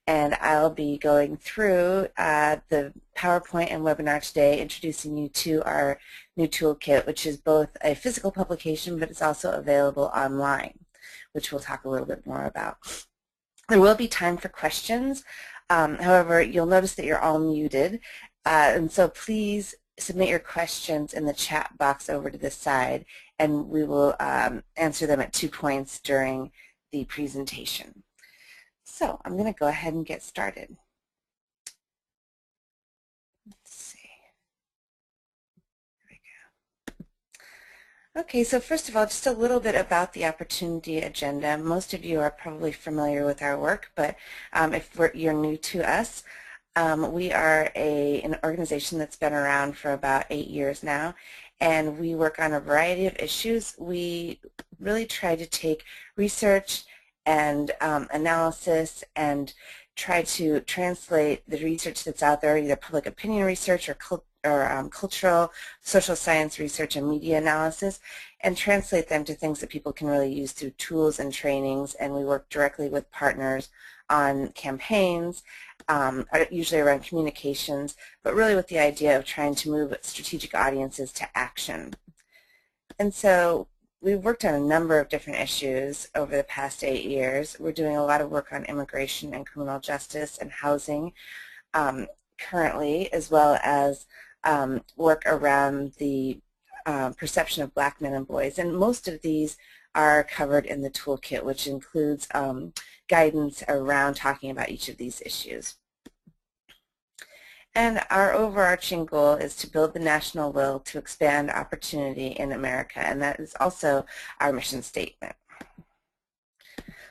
and I'll be going through the PowerPoint and webinar today, introducing you to our new toolkit, which is both a physical publication, but it's also available online, which we'll talk a little bit more about. There will be time for questions. However, you'll notice that you're all muted, and so please submit your questions in the chat box over to the side, and we will answer them at 2 points during the presentation. So I'm going to go ahead and get started. Let's see. There we go. Okay, so first of all, just a little bit about the opportunity agenda. Most of you are probably familiar with our work, but if you're new to us, we are an organization that's been around for about 8 years now, and we work on a variety of issues. We really try to take research and analysis and try to translate the research that's out there, either public opinion research or cultural, social science research and media analysis, and translate them to things that people can really use through tools and trainings. And we work directly with partners on campaigns, usually around communications, but really with the idea of trying to move strategic audiences to action. And so we've worked on a number of different issues over the past 8 years. We're doing a lot of work on immigration and criminal justice and housing currently, as well as work around the perception of black men and boys. And most of these are covered in the toolkit, which includes guidance around talking about each of these issues. And our overarching goal is to build the national will to expand opportunity in America, and that is also our mission statement.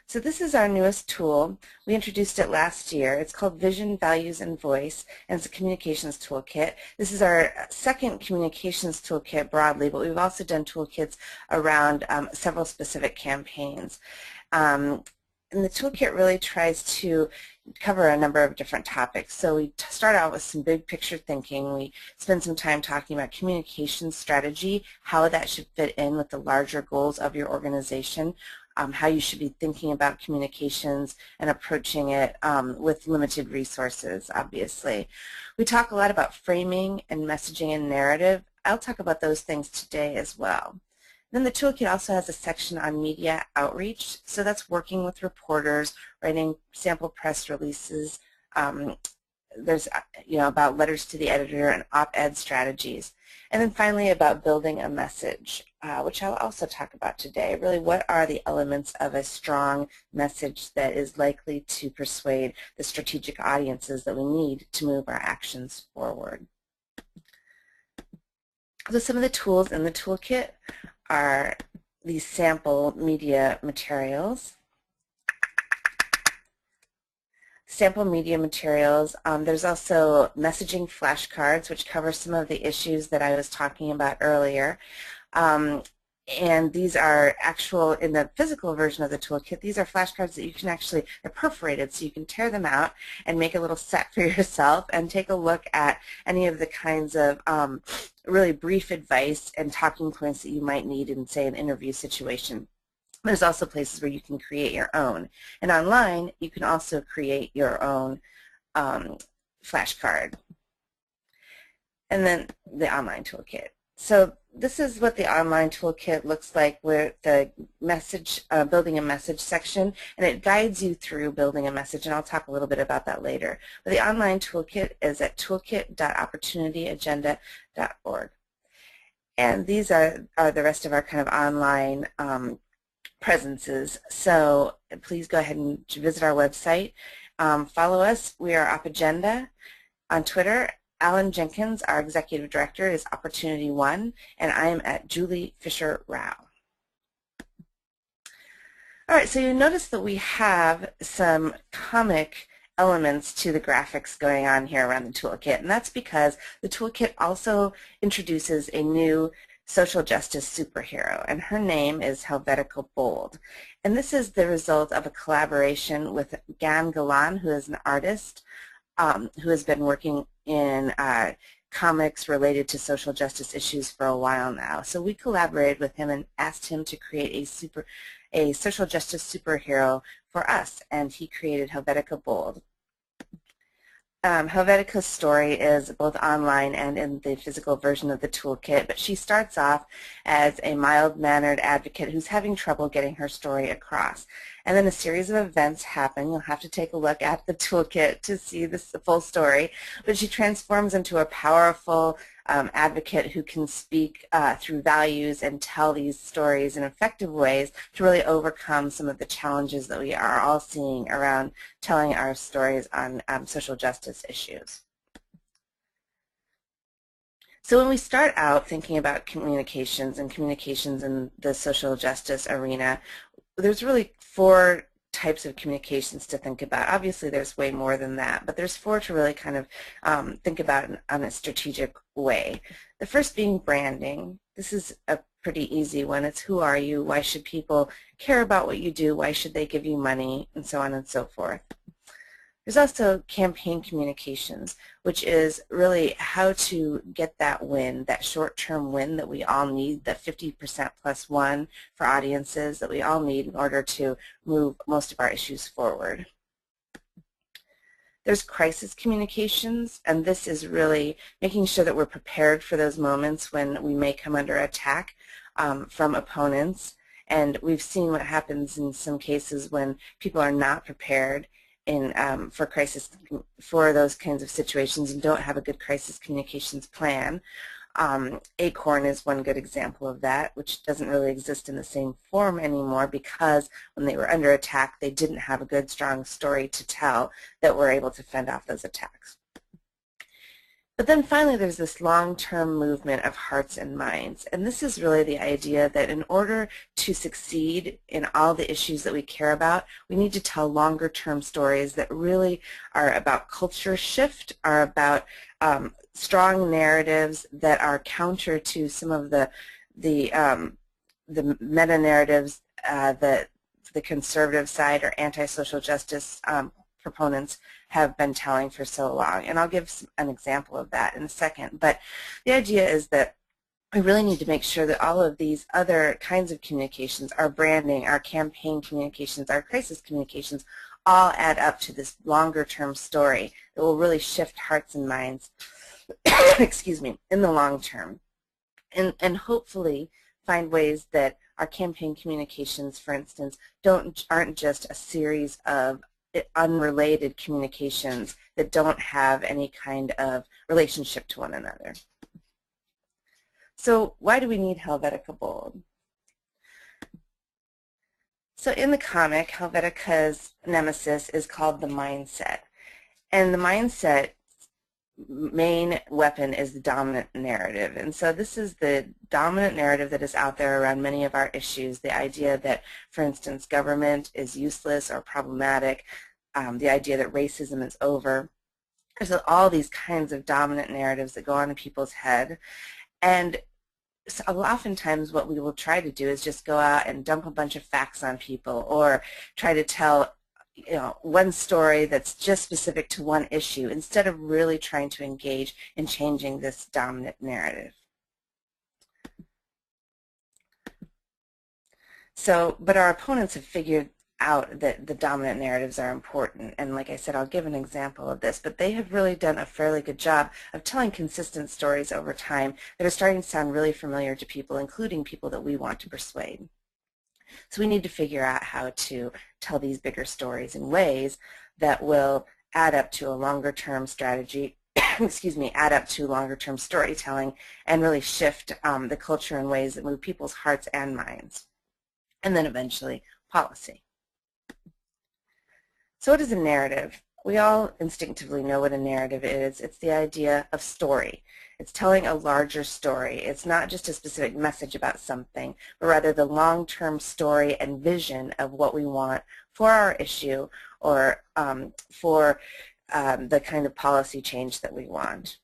So this is our newest tool. We introduced it last year. It's called Vision, Values, and Voice, and it's a communications toolkit. This is our second communications toolkit broadly, but we've also done toolkits around several specific campaigns. And the toolkit really tries to cover a number of different topics. So we start out with some big picture thinking. We spend some time talking about communication strategy, how that should fit in with the larger goals of your organization, how you should be thinking about communications and approaching it with limited resources, obviously. We talk a lot about framing and messaging and narrative. I'll talk about those things today as well. Then the toolkit also has a section on media outreach, so that's working with reporters, writing sample press releases. There's about letters to the editor and op-ed strategies. And then finally about building a message, which I'll also talk about today. Really, what are the elements of a strong message that is likely to persuade the strategic audiences that we need to move our actions forward? So some of the tools in the toolkit are these sample media materials. Sample media materials. There's also messaging flashcards, which cover some of the issues that I was talking about earlier. And these are actual, in the physical version of the toolkit, these are flashcards that you can actually, they're perforated, so you can tear them out and make a little set for yourself and take a look at any of the kinds of really brief advice and talking points that you might need in, say, an interview situation. There's also places where you can create your own. And online, you can also create your own flashcard. And then the online toolkit. So this is what the online toolkit looks like with the message, building a message section, and it guides you through building a message, and I'll talk a little bit about that later. But the online toolkit is at toolkit.opportunityagenda.org. And these are the rest of our kind of online presences. So please go ahead and visit our website. Follow us. We are OpAgenda on Twitter. Alan Jenkins, our executive director, is Opportunity One, and I am at Julie Fisher Rao. All right, so you notice that we have some comic elements to the graphics going on here around the toolkit, and that's because the toolkit also introduces a new social justice superhero, and her name is Helvetica Bold. And this is the result of a collaboration with Gan Galan, who is an artist who has been working in comics related to social justice issues for a while now. So we collaborated with him and asked him to create a social justice superhero for us, and he created Helvetica Bold. Helvetica's story is both online and in the physical version of the toolkit, but she starts off as a mild-mannered advocate who's having trouble getting her story across. And then a series of events happen. You'll have to take a look at the toolkit to see the full story. But she transforms into a powerful advocate who can speak through values and tell these stories in effective ways to really overcome some of the challenges that we are all seeing around telling our stories on social justice issues. So when we start out thinking about communications and communications in the social justice arena, there's really 4 types of communications to think about. Obviously there's way more than that, but there's 4 to really kind of think about in a strategic way. The first being branding. This is a pretty easy one. It's who are you, why should people care about what you do, why should they give you money, and so on and so forth. There's also campaign communications, which is really how to get that win, that short-term win that we all need, the 50% plus one for audiences that we all need in order to move most of our issues forward. There's crisis communications, and this is really making sure that we're prepared for those moments when we may come under attack from opponents. And we've seen what happens in some cases when people are not prepared for those kinds of situations and don't have a good crisis communications plan. ACORN is one good example of that, which doesn't really exist in the same form anymore because when they were under attack, they didn't have a good, strong story to tell that were able to fend off those attacks. But then finally there's this long-term movement of hearts and minds, and this is really the idea that in order to succeed in all the issues that we care about, we need to tell longer-term stories that really are about culture shift, are about strong narratives that are counter to some of the meta-narratives that the conservative side or anti-social justice proponents have been telling for so long. And I'll give an example of that in a second. But the idea is that we really need to make sure that all of these other kinds of communications, our branding, our campaign communications, our crisis communications, all add up to this longer-term story that will really shift hearts and minds excuse me, in the long term. And hopefully find ways that our campaign communications, for instance, aren't just a series of unrelated communications that don't have any kind of relationship to one another. So why do we need Helvetica Bold? So in the comic, Helvetica's nemesis is called the mindset. And the mindset main weapon is the dominant narrative. And so this is the dominant narrative that is out there around many of our issues, the idea that, for instance, government is useless or problematic, the idea that racism is over. There's all these kinds of dominant narratives that go on in people's head. And so oftentimes what we will try to do is just go out and dump a bunch of facts on people or try to tell one story that's just specific to one issue instead of really trying to engage in changing this dominant narrative. So, but our opponents have figured out that the dominant narratives are important, and like I said, I'll give an example of this, but they have really done a fairly good job of telling consistent stories over time that are starting to sound really familiar to people, including people that we want to persuade. So we need to figure out how to tell these bigger stories in ways that will add up to a longer-term strategy, excuse me, add up to longer-term storytelling and really shift the culture in ways that move people's hearts and minds. And then eventually, policy. So what is a narrative? We all instinctively know what a narrative is. It's the idea of story. It's telling a larger story. It's not just a specific message about something, but rather the long-term story and vision of what we want for our issue or for the kind of policy change that we want.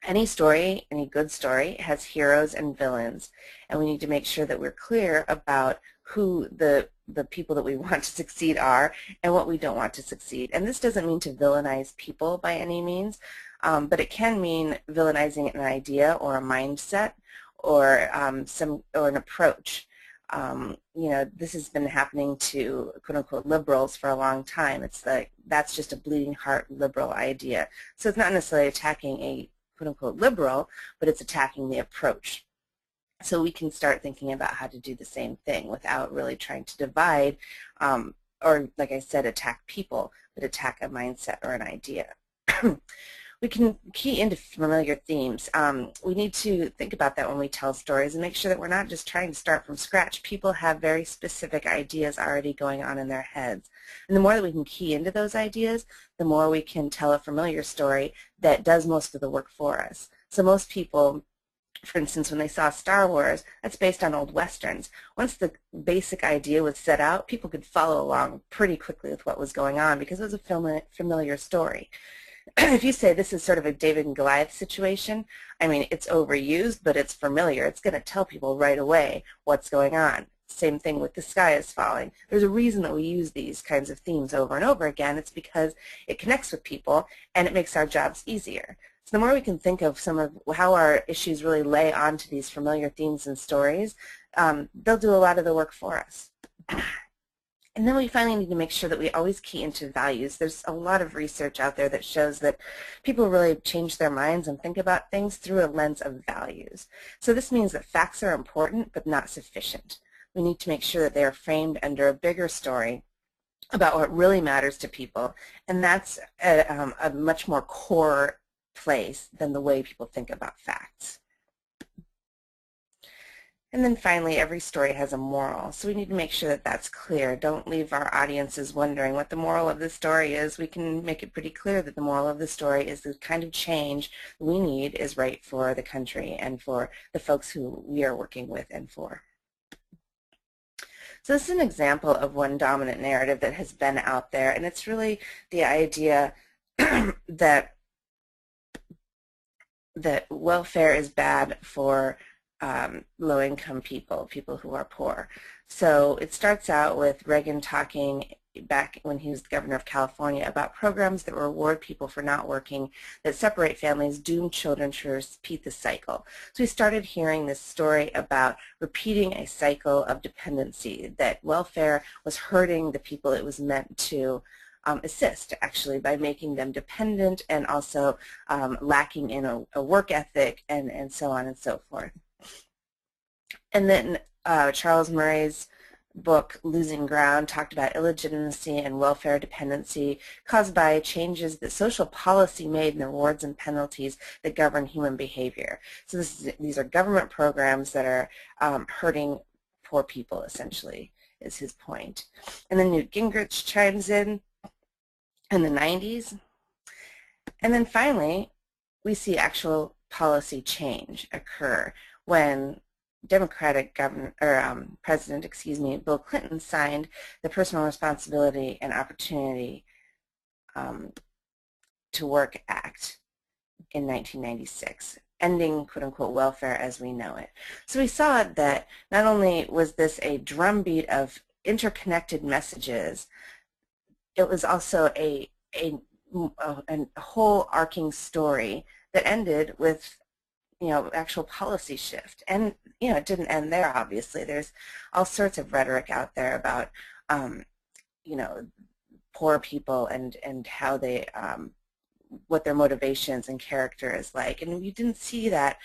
Any story, any good story, has heroes and villains, and we need to make sure that we're clear about who the people that we want to succeed are and what we don't want to succeed. And this doesn't mean to villainize people by any means. but it can mean villainizing an idea or a mindset or an approach. You know, this has been happening to quote-unquote liberals for a long time. It's like that's just a bleeding heart liberal idea. So it's not necessarily attacking a quote-unquote liberal, but it's attacking the approach. So we can start thinking about how to do the same thing without really trying to divide or, like I said, attack people, but attack a mindset or an idea. We can key into familiar themes. We need to think about that when we tell stories and make sure that we're not just trying to start from scratch. People have very specific ideas already going on in their heads. And the more that we can key into those ideas, the more we can tell a familiar story that does most of the work for us. So most people, for instance, when they saw Star Wars, that's based on old Westerns. Once the basic idea was set out, people could follow along pretty quickly with what was going on because it was a familiar story. If you say this is sort of a David and Goliath situation, I mean, it's overused, but it's familiar. It's going to tell people right away what's going on. Same thing with The Sky is Falling. There's a reason that we use these kinds of themes over and over again. It's because it connects with people and it makes our jobs easier. So the more we can think of some of how our issues really lay onto these familiar themes and stories, they'll do a lot of the work for us. And then we finally need to make sure that we always key into values. There's a lot of research out there that shows that people really change their minds and think about things through a lens of values. So this means that facts are important but not sufficient. We need to make sure that they are framed under a bigger story about what really matters to people, and that's a much more core place than the way people think about facts. And then finally, every story has a moral, so we need to make sure that that's clear. Don't leave our audiences wondering what the moral of the story is. We can make it pretty clear that the moral of the story is the kind of change we need is right for the country and for the folks who we are working with and for. So this is an example of one dominant narrative that has been out there, and it's really the idea that welfare is bad for low-income people, people who are poor. So it starts out with Reagan talking back when he was the governor of California about programs that reward people for not working, that separate families, doom children to repeat the cycle. So we started hearing this story about repeating a cycle of dependency, that welfare was hurting the people it was meant to assist, actually, by making them dependent and also lacking in a work ethic and so on and so forth. And then Charles Murray's book, Losing Ground, talked about illegitimacy and welfare dependency caused by changes that social policy made in the rewards and penalties that govern human behavior. So these are government programs that are hurting poor people, essentially, is his point. And then Newt Gingrich chimes in the 90s. And then finally, we see actual policy change occur when Democratic President, Bill Clinton signed the Personal Responsibility and Opportunity to Work Act in 1996, ending quote-unquote welfare as we know it. So we saw that not only was this a drumbeat of interconnected messages, it was also a whole arcing story that ended with actual policy shift. And it didn't end there, obviously. There's all sorts of rhetoric out there about poor people and how they what their motivations and character is like. And we didn't see that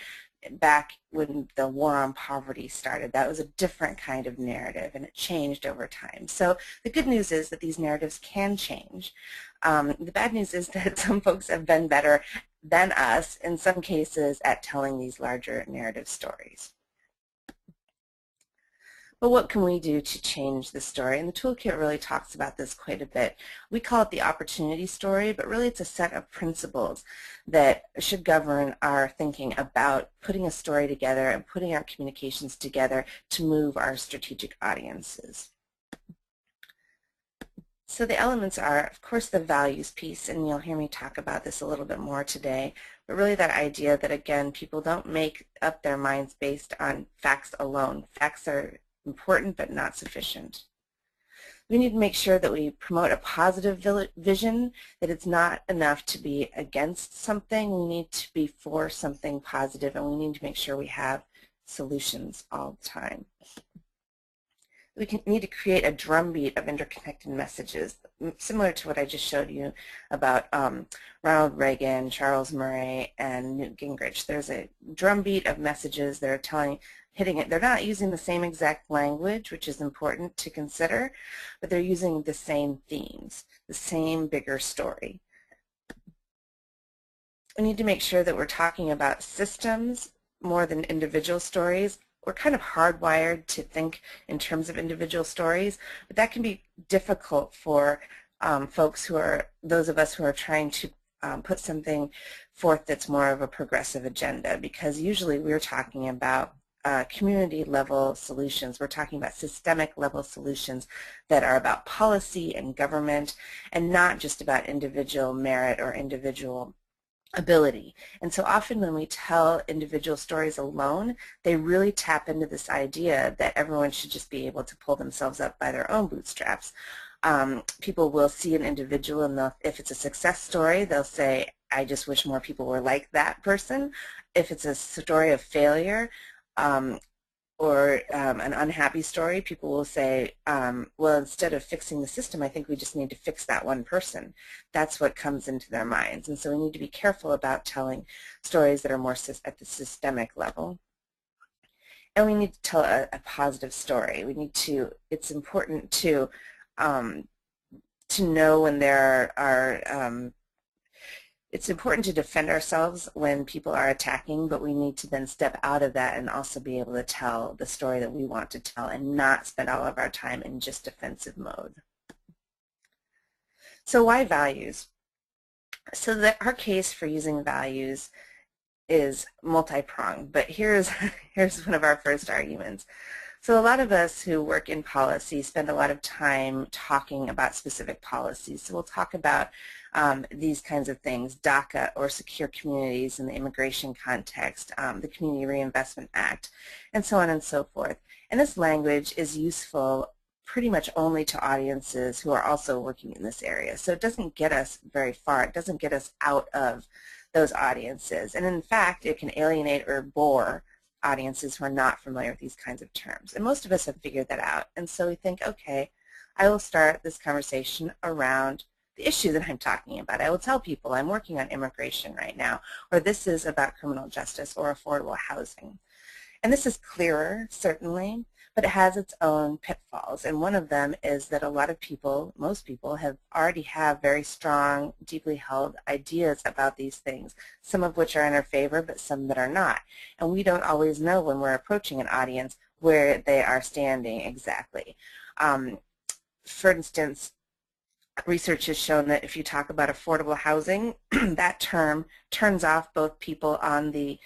back when the war on poverty started. That was a different kind of narrative, and it changed over time. So the good news is that these narratives can change. The bad news is that some folks have been better than us, in some cases, at telling these larger narrative stories. But what can we do to change the story? And the toolkit really talks about this quite a bit. We call it the opportunity story, but really it's a set of principles that should govern our thinking about putting a story together and putting our communications together to move our strategic audiences. So the elements are, of course, the values piece, and you'll hear me talk about this a little bit more today, but really that idea that, again, people don't make up their minds based on facts alone. Facts are important but not sufficient. We need to make sure that we promote a positive vision, that it's not enough to be against something. We need to be for something positive, and we need to make sure we have solutions all the time. We need to create a drumbeat of interconnected messages, similar to what I just showed you about Ronald Reagan, Charles Murray, and Newt Gingrich. There's a drumbeat of messages that are hitting it. They're not using the same exact language, which is important to consider, but they're using the same themes, the same bigger story. We need to make sure that we're talking about systems more than individual stories. We're kind of hardwired to think in terms of individual stories, but that can be difficult for folks who are, those of us who are trying to put something forth that's more of a progressive agenda, because usually we're talking about community level solutions. We're talking about systemic level solutions that are about policy and government and not just about individual merit or individual ability. And so often when we tell individual stories alone, they really tap into this idea that everyone should just be able to pull themselves up by their own bootstraps. People will see an individual, and if it's a success story, they'll say, I just wish more people were like that person. If it's a story of failure, or an unhappy story, people will say, well, instead of fixing the system, I think we just need to fix that one person. That's what comes into their minds. And so we need to be careful about telling stories that are more at the systemic level. And we need to tell a positive story. We need to, it's important to know when there are it's important to defend ourselves when people are attacking, but we need to then step out of that and also be able to tell the story that we want to tell and not spend all of our time in just defensive mode. So why values? So our case for using values is multi-pronged, but here's one of our first arguments. So a lot of us who work in policy spend a lot of time talking about specific policies. So we'll talk about these kinds of things, DACA or secure communities in the immigration context, the Community Reinvestment Act, and so on and so forth. And this language is useful pretty much only to audiences who are also working in this area. So it doesn't get us very far. It doesn't get us out of those audiences. And in fact, it can alienate or bore audiences who are not familiar with these kinds of terms. And most of us have figured that out. And so we think, okay, I will start this conversation around the issue that I'm talking about. I will tell people I'm working on immigration right now, or this is about criminal justice or affordable housing. And this is clearer, certainly, but it has its own pitfalls. And one of them is that a lot of people, most people, already have very strong, deeply held ideas about these things, some of which are in our favor, but some that are not. And we don't always know when we're approaching an audience where they are standing exactly. For instance, research has shown that if you talk about affordable housing, that term turns off both people on the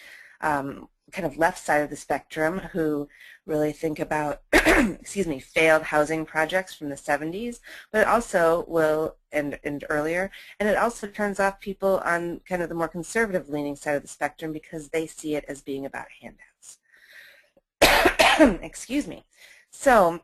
kind of left side of the spectrum who really think about, excuse me, failed housing projects from the 70s, but it also will, and earlier, and it also turns off people on kind of the more conservative leaning side of the spectrum because they see it as being about handouts. Excuse me. So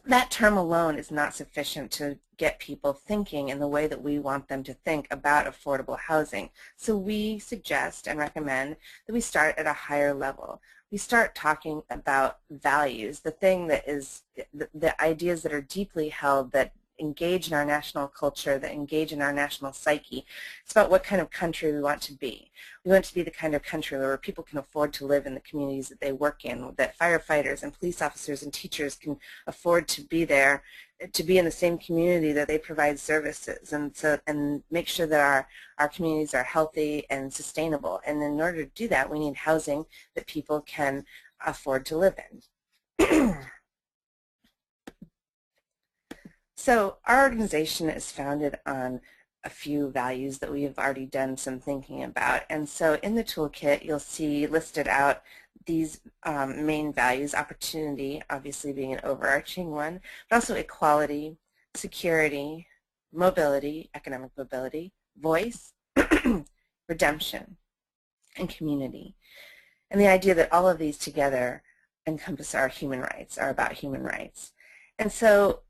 that term alone is not sufficient to get people thinking in the way that we want them to think about affordable housing. So we suggest and recommend that we start at a higher level. We start talking about values, the thing that is, the ideas that are deeply held, that engage in our national culture, that engage in our national psyche. It's about what kind of country we want to be. We want to be the kind of country where people can afford to live in the communities that they work in, that firefighters and police officers and teachers can afford to be there, to be in the same community that they provide services, and make sure that our communities are healthy and sustainable. And in order to do that, we need housing that people can afford to live in. So our organization is founded on a few values that we have already done some thinking about. And so in the toolkit, you'll see listed out these main values: opportunity, obviously being an overarching one, but also equality, security, mobility, economic mobility, voice, redemption, and community. And the idea that all of these together encompass our human rights, are about human rights. And so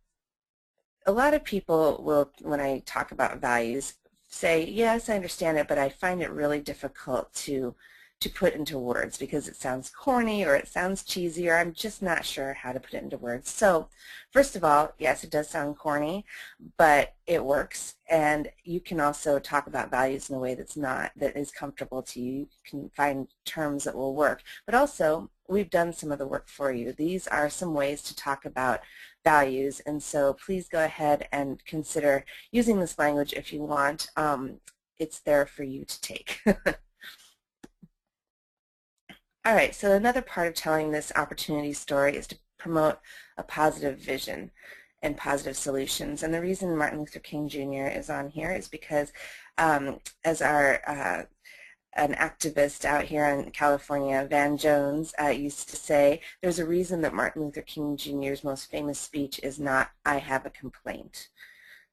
a lot of people will, when I talk about values, say, yes, I understand it, but I find it really difficult to put into words because it sounds corny or it sounds cheesy or I'm just not sure how to put it into words. So first of all, yes, it does sound corny, but it works, and you can also talk about values in a way that is comfortable to you. You can find terms that will work, but also we've done some of the work for you. These are some ways to talk about values, and so please go ahead and consider using this language if you want. It's there for you to take. All right, so another part of telling this opportunity story is to promote a positive vision and positive solutions. And the reason Martin Luther King Jr. is on here is because as an activist out here in California, Van Jones, used to say, there's a reason that Martin Luther King Jr.'s most famous speech is not, "I have a complaint."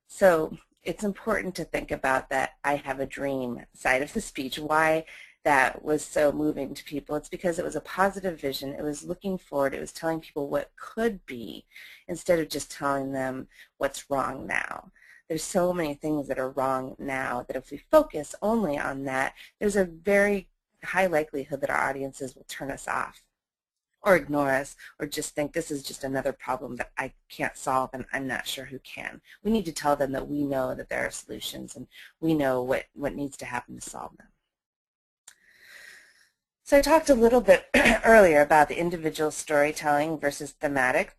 So it's important to think about that "I have a dream" side of the speech. Why that was so moving to people. It's because it was a positive vision. It was looking forward. It was telling people what could be instead of just telling them what's wrong now. There's so many things that are wrong now that if we focus only on that, there's a very high likelihood that our audiences will turn us off or ignore us or just think this is just another problem that I can't solve and I'm not sure who can. We need to tell them that we know that there are solutions and we know what needs to happen to solve them. So I talked a little bit earlier about the individual storytelling versus thematic.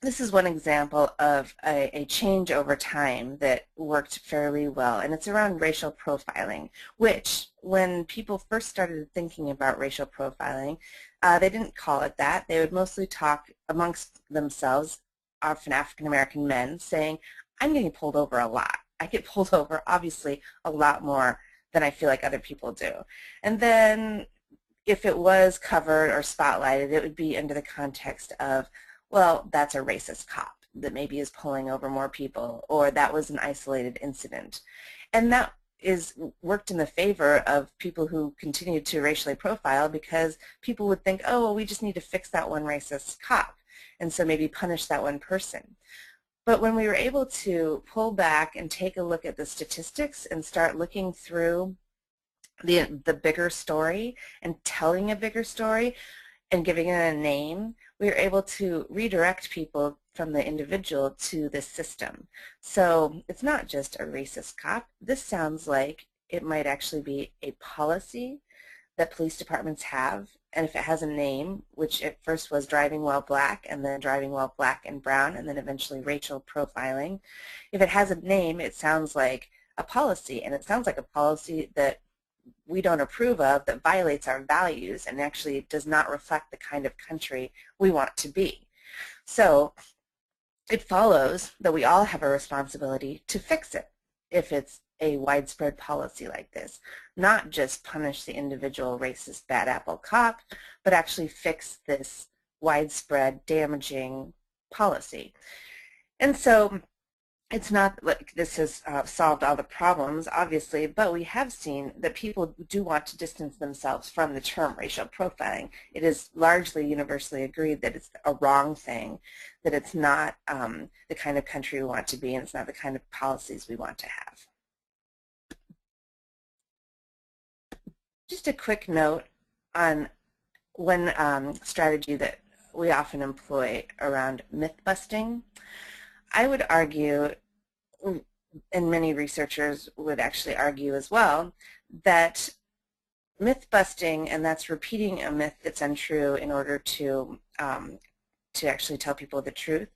This is one example of a change over time that worked fairly well, and it's around racial profiling, which when people first started thinking about racial profiling, they didn't call it that. They would mostly talk amongst themselves, often African-American men, saying, "I'm getting pulled over a lot. I get pulled over, obviously, a lot more than I feel like other people do." And then if it was covered or spotlighted, it would be under the context of, well, that's a racist cop that maybe is pulling over more people, or that was an isolated incident. And that worked in the favor of people who continued to racially profile because people would think, oh, well, we just need to fix that one racist cop, and so maybe punish that one person. But when we were able to pull back and take a look at the statistics and start looking through the bigger story and telling a bigger story and giving it a name, we were able to redirect people from the individual to the system. So it's not just a racist cop. This sounds like it might actually be a policy that police departments have, and if it has a name, which at first was driving while black and then driving while black and brown and then eventually racial profiling, if it has a name, it sounds like a policy, and it sounds like a policy that we don't approve of, that violates our values and actually does not reflect the kind of country we want to be. So it follows that we all have a responsibility to fix it if it's a widespread policy like this. Not just punish the individual racist bad apple cop, but actually fix this widespread damaging policy. And so it's not like this has solved all the problems, obviously, but we have seen that people do want to distance themselves from the term racial profiling. It is largely universally agreed that it's a wrong thing, that it's not the kind of country we want to be, and it's not the kind of policies we want to have. Just a quick note on one strategy that we often employ around myth busting. I would argue, and many researchers would actually argue as well, that myth busting, and that's repeating a myth that's untrue in order to actually tell people the truth,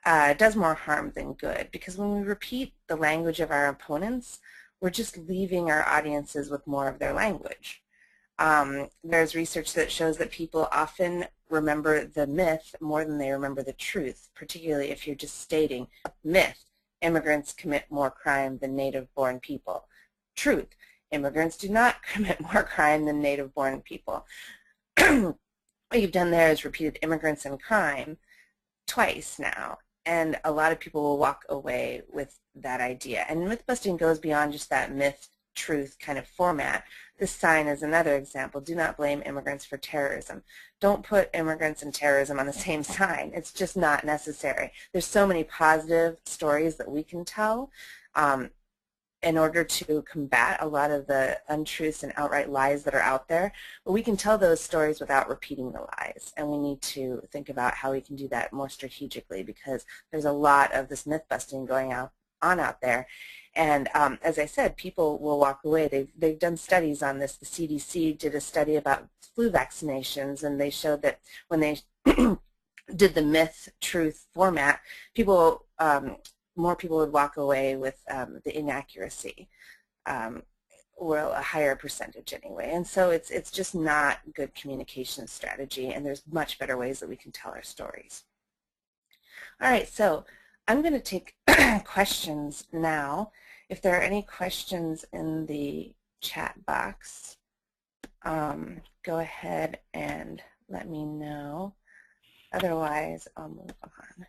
does more harm than good. Because when we repeat the language of our opponents, we're just leaving our audiences with more of their language. There's research that shows that people often remember the myth more than they remember the truth, particularly if you're just stating myth, immigrants commit more crime than native-born people. Truth, immigrants do not commit more crime than native-born people. What you've done there is repeated immigrants and crime twice now, and a lot of people will walk away with that idea. And myth busting goes beyond just that myth truth kind of format. This sign is another example. Do not blame immigrants for terrorism. Don't put immigrants and terrorism on the same sign. It's just not necessary. There's so many positive stories that we can tell in order to combat a lot of the untruths and outright lies that are out there. But we can tell those stories without repeating the lies, and we need to think about how we can do that more strategically, because there's a lot of this myth-busting going on out there. And as I said, people will walk away. They've done studies on this. The CDC did a study about flu vaccinations, and they showed that when they did the myth-truth format, people more people would walk away with the inaccuracy, or a higher percentage anyway. And so it's just not good communication strategy, and there's much better ways that we can tell our stories. All right, so I'm going to take questions now. If there are any questions in the chat box, go ahead and let me know. Otherwise, I'll move on.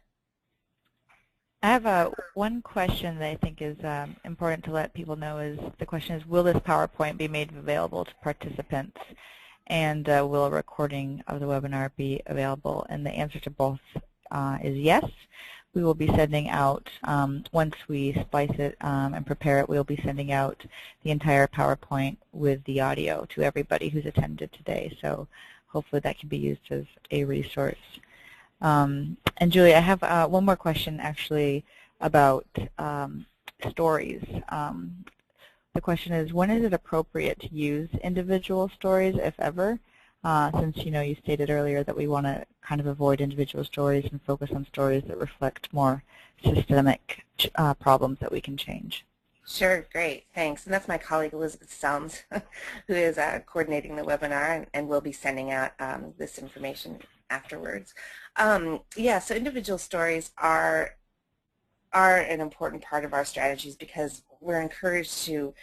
I have one question that I think is important to let people know. Is the question is, will this PowerPoint be made available to participants, and will a recording of the webinar be available? And the answer to both is yes. We will be sending out, once we splice it and prepare it, we'll be sending out the entire PowerPoint with the audio to everybody who's attended today. So hopefully that can be used as a resource. And Julie, I have one more question actually about stories. The question is, when is it appropriate to use individual stories, if ever? Since you stated earlier that we want to kind of avoid individual stories and focus on stories that reflect more systemic problems that we can change. Sure, great, thanks. And that's my colleague Elizabeth Selms, who is coordinating the webinar, and will be sending out this information afterwards. Yeah, so individual stories are an important part of our strategies, because we're encouraged to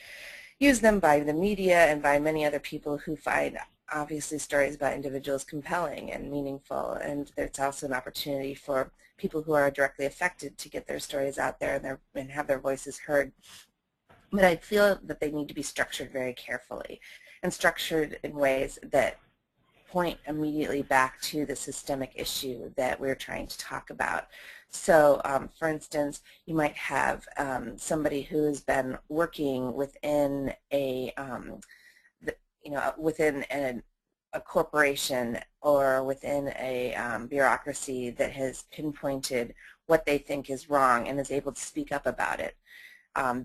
use them by the media and by many other people who find obviously stories about individuals compelling and meaningful, and there's also an opportunity for people who are directly affected to get their stories out there and have their voices heard. But I feel that they need to be structured very carefully, and structured in ways that point immediately back to the systemic issue that we're trying to talk about. So, for instance, you might have somebody who has been working within within a corporation or within a bureaucracy that has pinpointed what they think is wrong and is able to speak up about it.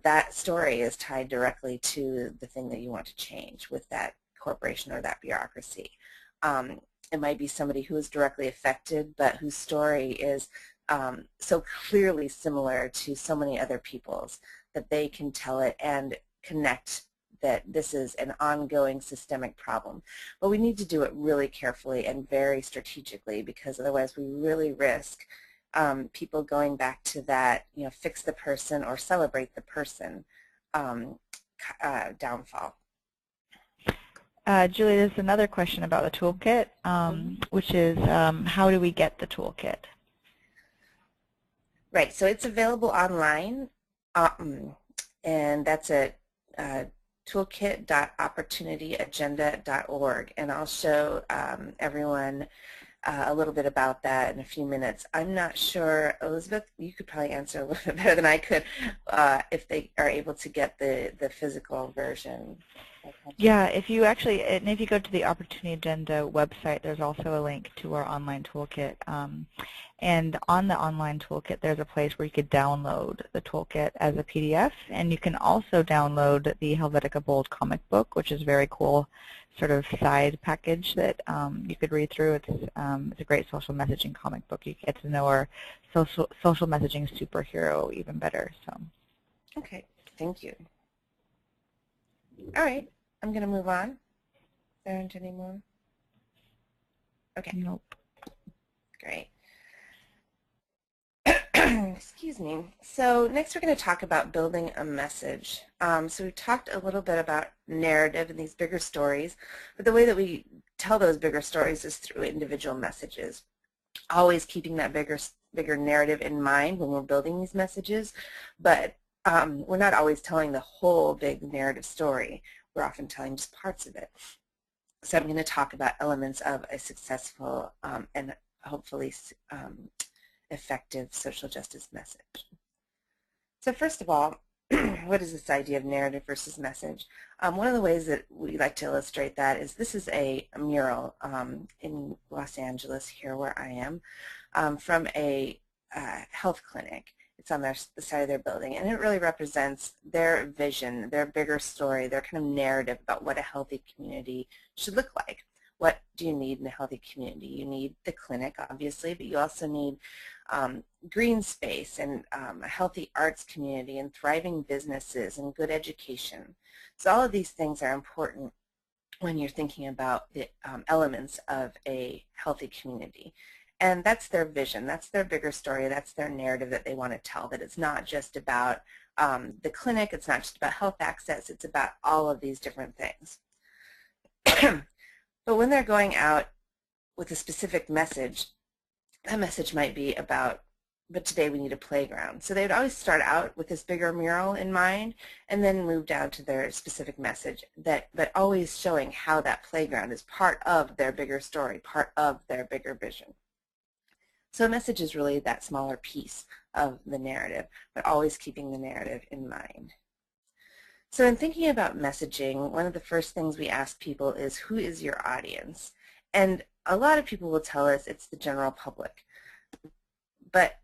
That story is tied directly to the thing that you want to change with that corporation or that bureaucracy. It might be somebody who is directly affected, but whose story is so clearly similar to so many other people's that they can tell it and connect that this is an ongoing systemic problem. But we need to do it really carefully and very strategically, because otherwise we really risk people going back to that, fix the person or celebrate the person downfall. Julie, there's another question about the toolkit, which is how do we get the toolkit? Right, so it's available online, and that's at toolkit.opportunityagenda.org, and I'll show everyone a little bit about that in a few minutes. I'm not sure, Elizabeth, you could probably answer a little bit better than I could if they are able to get the physical version. Yeah, if you go to the Opportunity Agenda website, there's also a link to our online toolkit. And on the online toolkit, there's a place where you could download the toolkit as a PDF, and you can also download the Helvetica Bold comic book, which is a very cool sort of side package that you could read through. It's a great social messaging comic book. You get to know our social messaging superhero even better. So. Okay, thank you. All right, I'm going to move on. There aren't any more? Okay. Nope. Great. Excuse me. So next we're going to talk about building a message. So we talked a little bit about narrative and these bigger stories, but the way that we tell those bigger stories is through individual messages. Always keeping that bigger narrative in mind when we're building these messages, but we're not always telling the whole big narrative story. We're often telling just parts of it. So I'm going to talk about elements of a successful and hopefully effective social justice message. So first of all, what is this idea of narrative versus message? One of the ways that we like to illustrate that is this is a mural in Los Angeles, here where I am, from a health clinic. It's on the side of their building, and it really represents their vision, their bigger story, their kind of narrative about what a healthy community should look like. What do you need in a healthy community? You need the clinic, obviously, but you also need green space and a healthy arts community and thriving businesses and good education. So all of these things are important when you're thinking about the elements of a healthy community. And that's their vision, that's their bigger story, that's their narrative that they want to tell, that it's not just about the clinic, it's not just about health access, it's about all of these different things. But when they're going out with a specific message, that message might be about, but today we need a playground. So they would always start out with this bigger mural in mind and then move down to their specific message, but always showing how that playground is part of their bigger story, part of their bigger vision. So a message is really that smaller piece of the narrative, but always keeping the narrative in mind. So in thinking about messaging, one of the first things we ask people is, who is your audience? And a lot of people will tell us it's the general public. But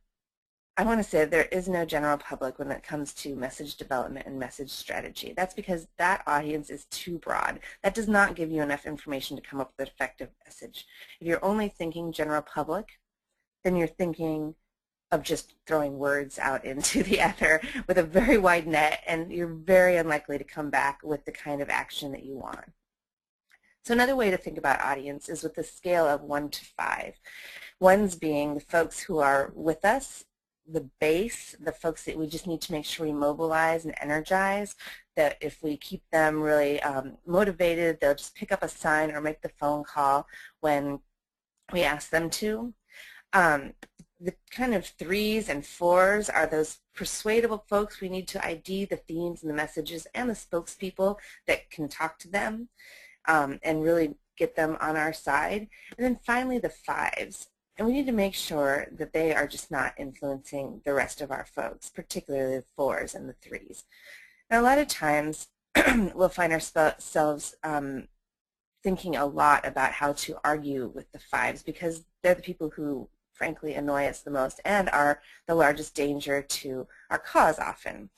I want to say there is no general public when it comes to message development and message strategy. That's because that audience is too broad. That does not give you enough information to come up with an effective message. If you're only thinking general public, then you're thinking of just throwing words out into the ether with a very wide net, and you're very unlikely to come back with the kind of action that you want. So another way to think about audience is with a scale of 1 to 5. 1's being the folks who are with us, the base, the folks that we just need to make sure we mobilize and energize, that if we keep them really motivated, they'll just pick up a sign or make the phone call when we ask them to. The kind of 3's and 4's are those persuadable folks. We need to ID the themes and the messages and the spokespeople that can talk to them and really get them on our side. And then finally the 5's. And we need to make sure that they are just not influencing the rest of our folks, particularly the 4's and the 3's. Now a lot of times we'll find ourselves thinking a lot about how to argue with the 5's because they're the people who frankly annoy us the most and are the largest danger to our cause often.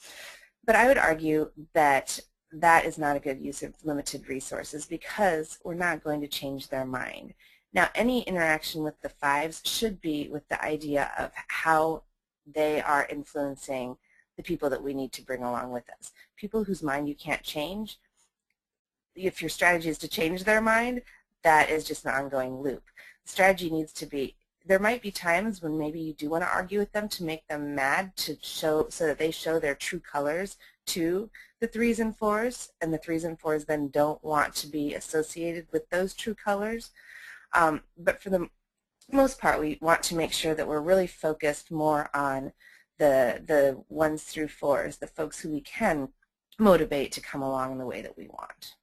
But I would argue that that is not a good use of limited resources because we're not going to change their mind. Now any interaction with the 5's should be with the idea of how they are influencing the people that we need to bring along with us. People whose mind you can't change, if your strategy is to change their mind, that is just an ongoing loop. The strategy needs to be, there might be times when maybe you do want to argue with them to make them mad, to show so that they show their true colors to the 3's and 4's, and the 3's and 4's then don't want to be associated with those true colors. But for the most part, we want to make sure that we're really focused more on the 1's through 4's, the folks who we can motivate to come along in the way that we want.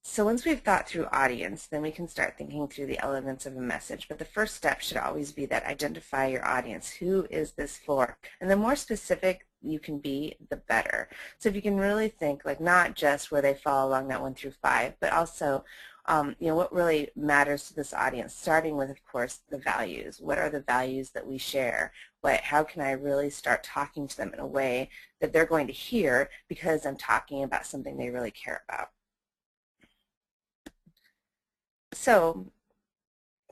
So once we've thought through audience, then we can start thinking through the elements of a message. But the first step should always be that identify your audience. Who is this for? And the more specific you can be, the better. So if you can really think, like, not just where they fall along that 1 through 5, but also what really matters to this audience, starting with, of course, the values. What are the values that we share? How can I really start talking to them in a way that they're going to hear because I'm talking about something they really care about? So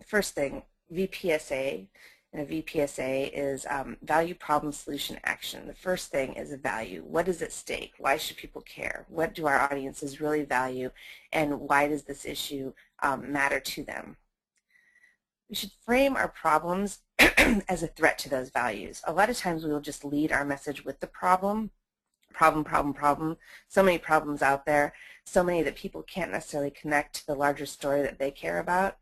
first thing, VPSA, and a VPSA is value, problem, solution, action. The first thing is a value. What is at stake? Why should people care? What do our audiences really value? And why does this issue matter to them? We should frame our problems as a threat to those values. A lot of times we will just lead our message with the problem. Problem, problem, problem. So many problems out there. So many that people can't necessarily connect to the larger story that they care about.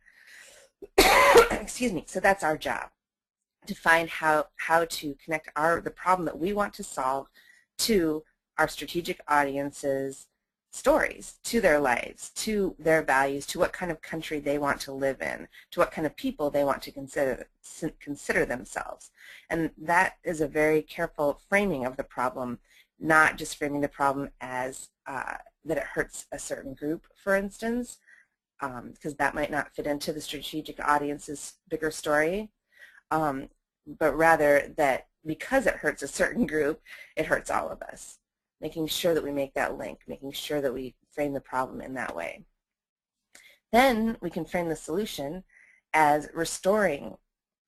Excuse me. So that's our job, to find how to connect the problem that we want to solve to our strategic audience's stories, to their lives, to their values, to what kind of country they want to live in, to what kind of people they want to consider themselves. And that is a very careful framing of the problem, not just framing the problem as that it hurts a certain group, for instance, because that might not fit into the strategic audience's bigger story, but rather that because it hurts a certain group, it hurts all of us. Making sure that we make that link, making sure that we frame the problem in that way. Then we can frame the solution as restoring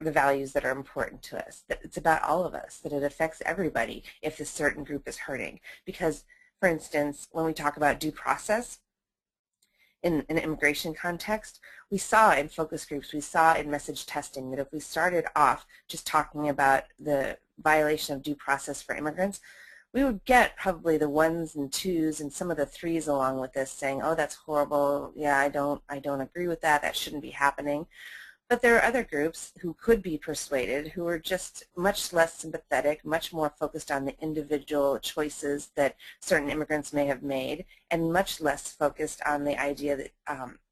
the values that are important to us, that it's about all of us, that it affects everybody if a certain group is hurting. Because, for instance, when we talk about due process in an immigration context, we saw in focus groups, we saw in message testing that if we started off just talking about the violation of due process for immigrants, we would get probably the 1s and 2s and some of the 3s along with this saying, oh, that's horrible, yeah, I don't agree with that, that shouldn't be happening. But there are other groups who could be persuaded, who are just much less sympathetic, much more focused on the individual choices that certain immigrants may have made, and much less focused on the idea that,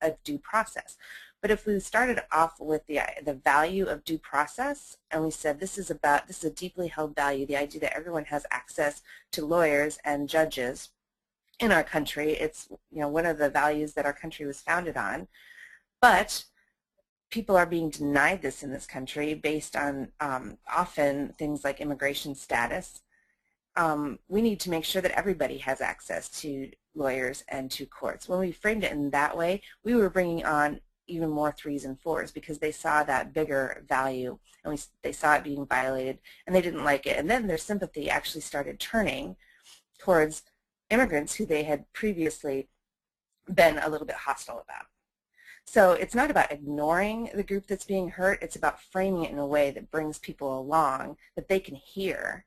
of due process. But if we started off with the value of due process, and we said this is a deeply held value, the idea that everyone has access to lawyers and judges in our country. It's one of the values that our country was founded on. But people are being denied this in this country based on often things like immigration status. We need to make sure that everybody has access to lawyers and to courts. When we framed it in that way, we were bringing on even more 3s and 4s because they saw that bigger value and they saw it being violated and they didn't like it. And then their sympathy actually started turning towards immigrants who they had previously been a little bit hostile about. So it's not about ignoring the group that's being hurt, it's about framing it in a way that brings people along, that they can hear,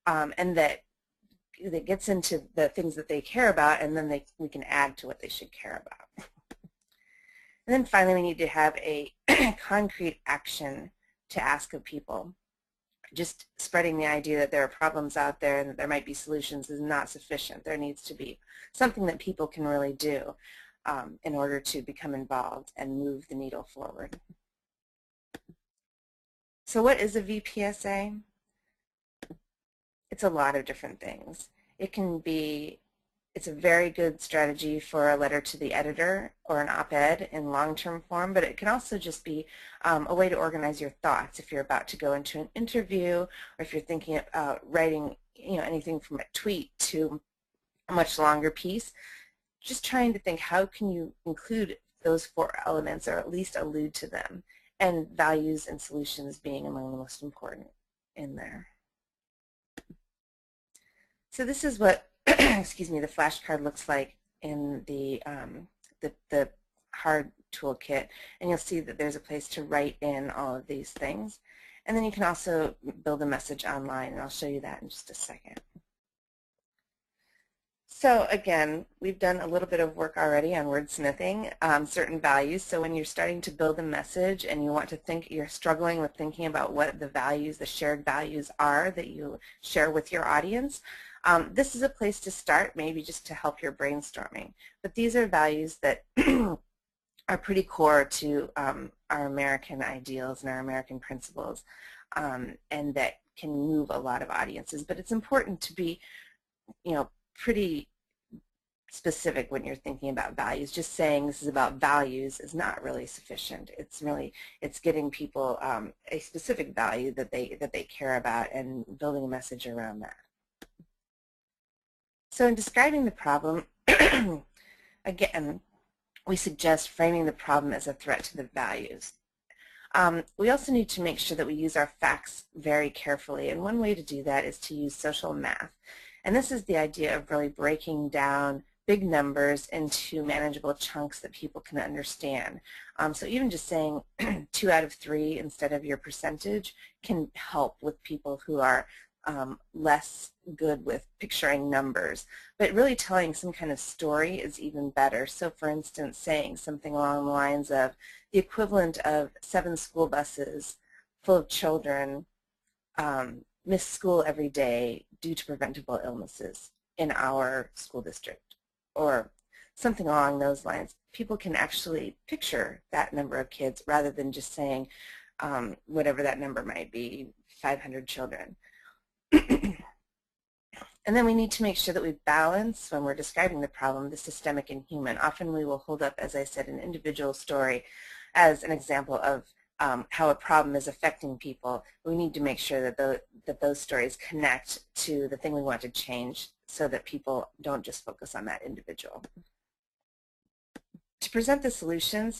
and that gets into the things that they care about, and then we can add to what they should care about. And then finally, we need to have a concrete action to ask of people. Just spreading the idea that there are problems out there and that there might be solutions is not sufficient. There needs to be something that people can really do in order to become involved and move the needle forward. So what is a VPSA? It's a lot of different things. It's a very good strategy for a letter to the editor or an op-ed in long-term form, but it can also just be a way to organize your thoughts if you're about to go into an interview or if you're thinking about writing anything from a tweet to a much longer piece. Just trying to think, how can you include those 4 elements or at least allude to them, and values and solutions being among the most important in there. So this is what excuse me, the flashcard looks like in the hard toolkit, and you'll see that there's a place to write in all of these things. And then you can also build a message online, and I'll show you that in just a second. So again, we've done a little bit of work already on wordsmithing certain values. So when you're starting to build a message and you want to think, you're struggling with thinking about what the values, the shared values are that you share with your audience, this is a place to start, maybe just to help your brainstorming. But these are values that are pretty core to our American ideals and our American principles, and that can move a lot of audiences. But it's important to be, pretty specific when you're thinking about values. Just saying this is about values is not really sufficient. It's getting people a specific value that they care about and building a message around that. So in describing the problem, again, we suggest framing the problem as a threat to the values. We also need to make sure that we use our facts very carefully, and one way to do that is to use social math. And this is the idea of really breaking down big numbers into manageable chunks that people can understand. So even just saying 2 out of 3 instead of your percentage can help with people who are less good with picturing numbers. But really telling some kind of story is even better. So for instance, saying something along the lines of the equivalent of 7 school buses full of children miss school every day due to preventable illnesses in our school district, or something along those lines. People can actually picture that number of kids rather than just saying whatever that number might be, 500 children. And then we need to make sure that we balance, when we're describing the problem, the systemic and human. Often we will hold up, as I said, an individual story as an example of how a problem is affecting people. We need to make sure that those stories connect to the thing we want to change so that people don't just focus on that individual. To present the solution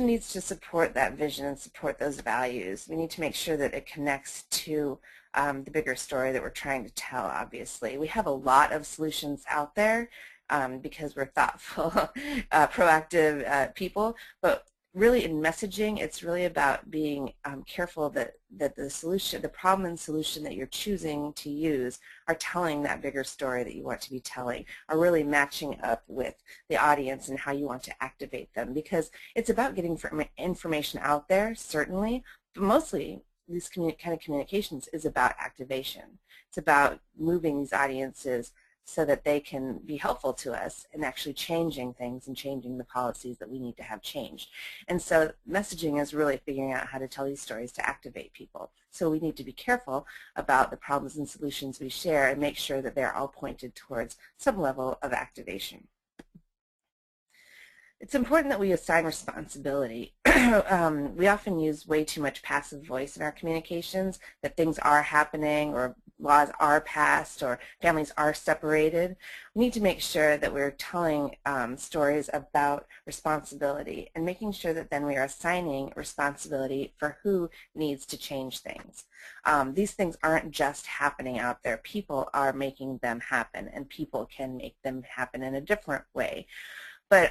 needs to support that vision and support those values. We need to make sure that it connects to the bigger story that we're trying to tell, obviously. We have a lot of solutions out there because we're thoughtful, proactive people, but really in messaging, it's really about being careful that the solution, the problem and solution that you're choosing to use are telling that bigger story that you want to be telling, are really matching up with the audience and how you want to activate them, because it's about getting information out there, certainly, but mostly this kind of communications is about activation. It's about moving these audiences so that they can be helpful to us in actually changing things and changing the policies that we need to have changed. And so messaging is really figuring out how to tell these stories to activate people. So we need to be careful about the problems and solutions we share and make sure that they're all pointed towards some level of activation. It's important that we assign responsibility. We often use way too much passive voice in our communications, that things are happening or laws are passed or families are separated. We need to make sure that we're telling stories about responsibility and making sure that then we are assigning responsibility for who needs to change things. These things aren't just happening out there. People are making them happen, and people can make them happen in a different way. But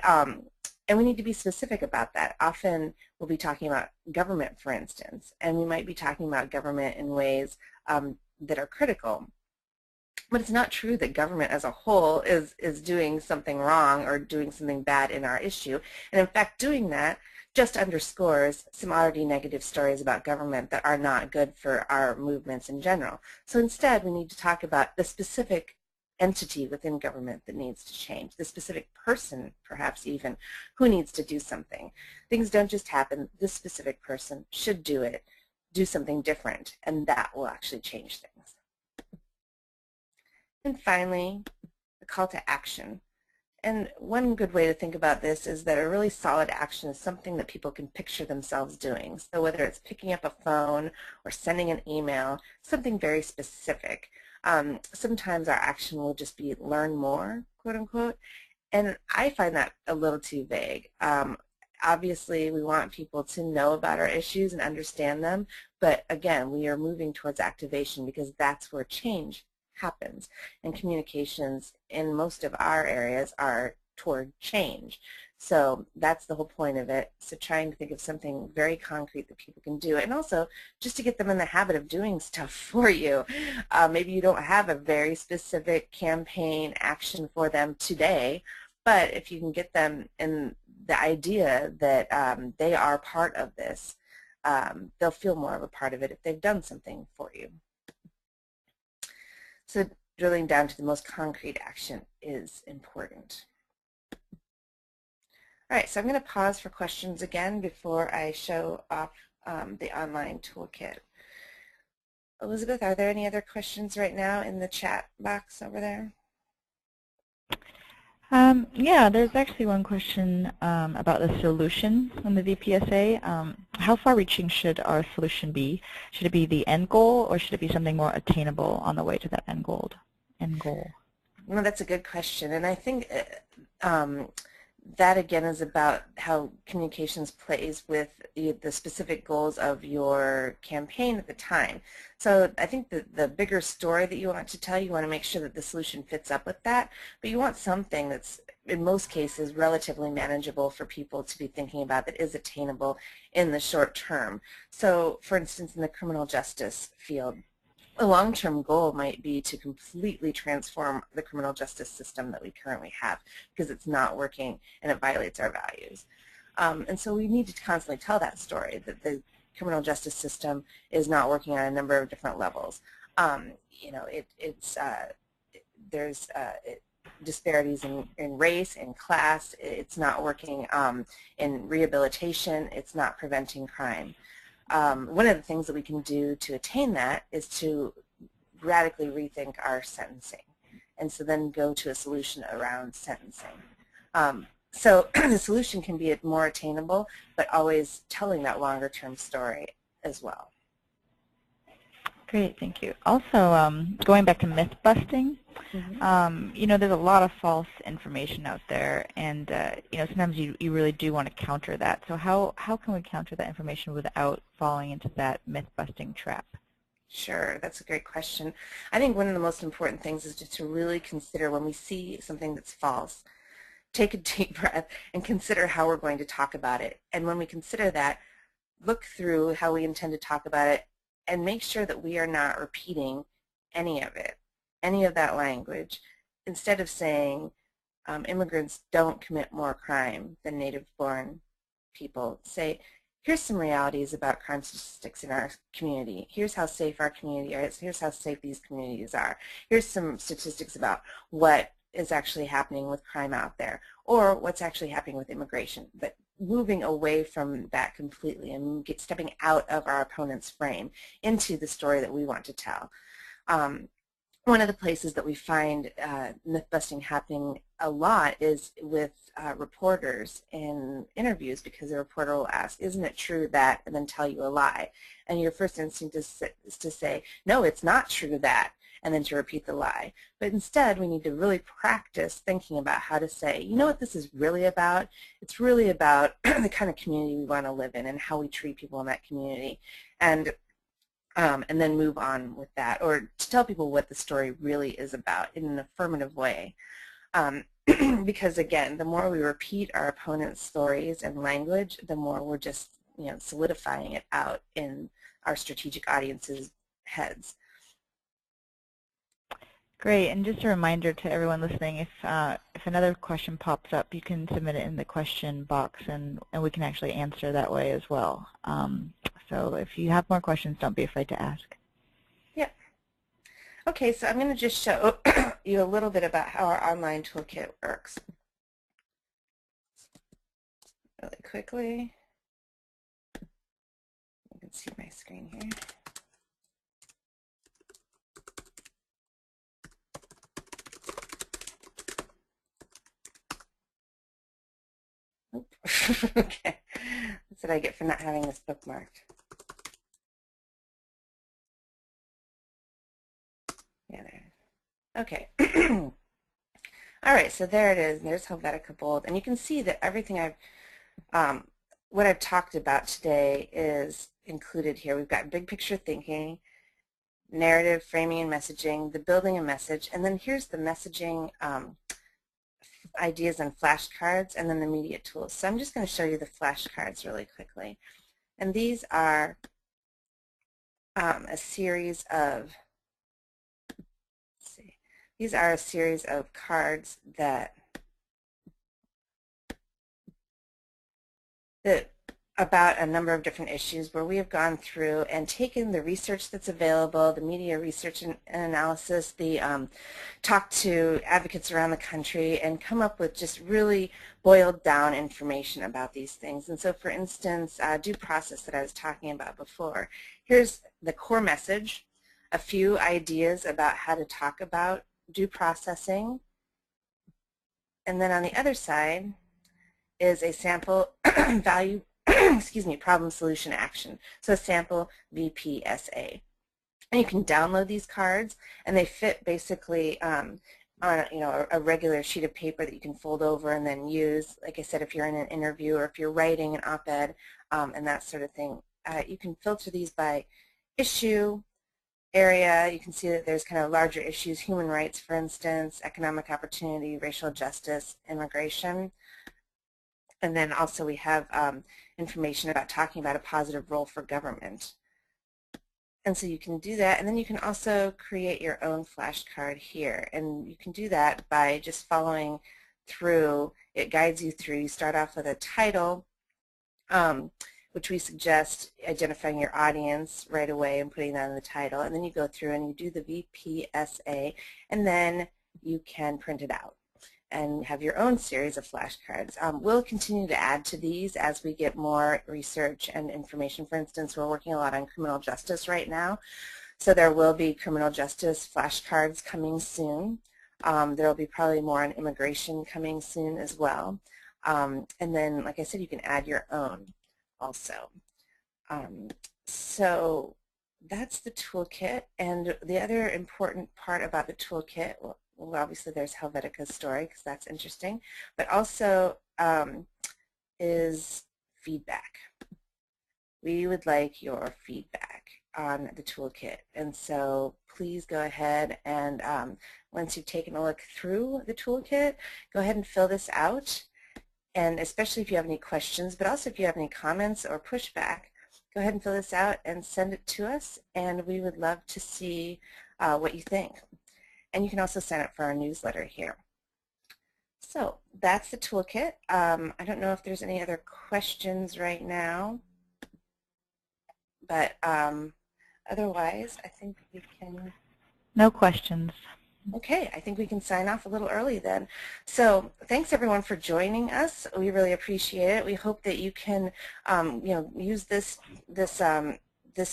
and we need to be specific about that. Often we'll be talking about government, for instance, and we might be talking about government in ways that are critical. But it's not true that government as a whole is doing something wrong or doing something bad in our issue. And in fact, doing that just underscores some already negative stories about government that are not good for our movements in general. So instead, we need to talk about the specific entity within government that needs to change, the specific person, perhaps even, who needs to do something. Things don't just happen. This specific person should do it, do something different, and that will actually change things. And finally, the call to action. And one good way to think about this is that a really solid action is something that people can picture themselves doing. So whether it's picking up a phone or sending an email, something very specific. Sometimes our action will just be learn more, quote unquote, and I find that a little too vague. Obviously, we want people to know about our issues and understand them, but again, we are moving towards activation because that's where change happens, and communications in most of our areas are toward change. So that's the whole point of it. So trying to think of something very concrete that people can do, and also just to get them in the habit of doing stuff for you. Maybe you don't have a very specific campaign action for them today, but if you can get them in the idea that they are part of this, they'll feel more of a part of it if they've done something for you. So drilling down to the most concrete action is important. All right, so I'm going to pause for questions again before I show off the online toolkit. Elizabeth, are there any other questions right now in the chat box over there? Yeah, there's actually one question about the solution on the VPSA. How far-reaching should our solution be? Should it be the end goal, or should it be something more attainable on the way to that end goal? Well, that's a good question, and I think that again is about how communications plays with the specific goals of your campaign at the time. So I think the bigger story that you want to tell, you want to make sure that the solution fits up with that, but you want something that's in most cases relatively manageable for people to be thinking about, that is attainable in the short term. So for instance, in the criminal justice field, a long-term goal might be to completely transform the criminal justice system that we currently have, because it's not working and it violates our values. And so we need to constantly tell that story, that criminal justice system is not working on a number of different levels. You know, there's disparities in race, in class. It's not working in rehabilitation. It's not preventing crime. One of the things that we can do to attain that is to radically rethink our sentencing, and so then go to a solution around sentencing. So the solution can be more attainable, but always telling that longer-term story as well. Great, thank you. Also, going back to myth busting, you know, there's a lot of false information out there, and you know, sometimes you really do want to counter that. So how can we counter that information without falling into that myth busting trap? Sure, that's a great question. I think one of the most important things is just to really consider when we see something that's false, take a deep breath and consider how we're going to talk about it. And when we consider that, look through how we intend to talk about it and make sure that we are not repeating any of it, any of that language. Instead of saying immigrants don't commit more crime than native-born people, say, here's some realities about crime statistics in our community. Here's how safe our community is. Here's how safe these communities are. Here's some statistics about what is actually happening with crime out there, or what's actually happening with immigration. But moving away from that completely and stepping out of our opponent's frame into the story that we want to tell. One of the places that we find myth-busting happening a lot is with reporters in interviews, because the reporter will ask, isn't it true that, and then tell you a lie. And your first instinct is to say, no, it's not true that, and then to repeat the lie. But instead, we need to really practice thinking about how to say, you know what this is really about? It's really about the kind of community we want to live in and how we treat people in that community. And then move on with that, or to tell people what the story really is about in an affirmative way. Because again, the more we repeat our opponent's stories and language, the more we're just, you know, solidifying it out in our strategic audience's heads. Great, and just a reminder to everyone listening, if another question pops up, you can submit it in the question box, and we can actually answer that way as well. So if you have more questions, don't be afraid to ask. Yeah. Okay, so I'm going to just show you a little bit about how our online toolkit works. Really quickly. You can see my screen here. Okay, that's what I get for not having this bookmarked. Yeah, there it is. Okay. All right, so there it is. And there's Helvetica Bold, and you can see that everything what I've talked about today is included here. We've got big picture thinking, narrative, framing, and messaging, the building a message, and then here's the messaging ideas and flashcards, and then the media tools. So I'm just going to show you the flashcards really quickly. And these are a series of, let's see, these are a series of cards that about a number of different issues where we have gone through and taken the research that's available, the media research and analysis, the talk to advocates around the country, and come up with just really boiled down information about these things. And so, for instance, due process that I was talking about before. Here's the core message, a few ideas about how to talk about due processing, and then on the other side is a sample value excuse me, problem, solution, action. So a sample VPSA. And you can download these cards, and they fit basically on a regular sheet of paper that you can fold over and then use. Like I said, if you're in an interview or if you're writing an op-ed and that sort of thing, you can filter these by issue, area. You can see that there's kind of larger issues, human rights, for instance, economic opportunity, racial justice, immigration. And then also we have information about talking about a positive role for government. And so you can do that, and then you can also create your own flashcard here. And you can do that by just following through. It guides you through. You start off with a title, which we suggest identifying your audience right away and putting that in the title. And then you go through and you do the VPSA, and then you can print it out and have your own series of flashcards. We'll continue to add to these as we get more research and information. For instance, we're working a lot on criminal justice right now, so there will be criminal justice flashcards coming soon. There will be probably more on immigration coming soon as well. And then, like I said, you can add your own also. So that's the toolkit. And the other important part about the toolkit, well obviously there's Helvetika's story because that's interesting, but also is feedback. We would like your feedback on the toolkit, and so please go ahead and once you've taken a look through the toolkit, go ahead and fill this out, and especially if you have any questions, but also if you have any comments or pushback, go ahead and fill this out and send it to us, and we would love to see what you think. And you can also sign up for our newsletter here. So that's the toolkit. I don't know if there's any other questions right now, but otherwise I think we can. No questions. Okay, I think we can sign off a little early then. So thanks everyone for joining us. We really appreciate it. We hope that you can use this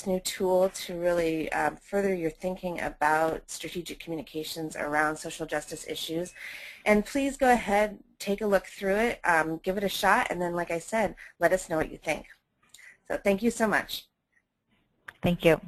new tool to really further your thinking about strategic communications around social justice issues. And please go ahead, take a look through it, give it a shot, and then, like I said, let us know what you think. So thank you so much. Thank you.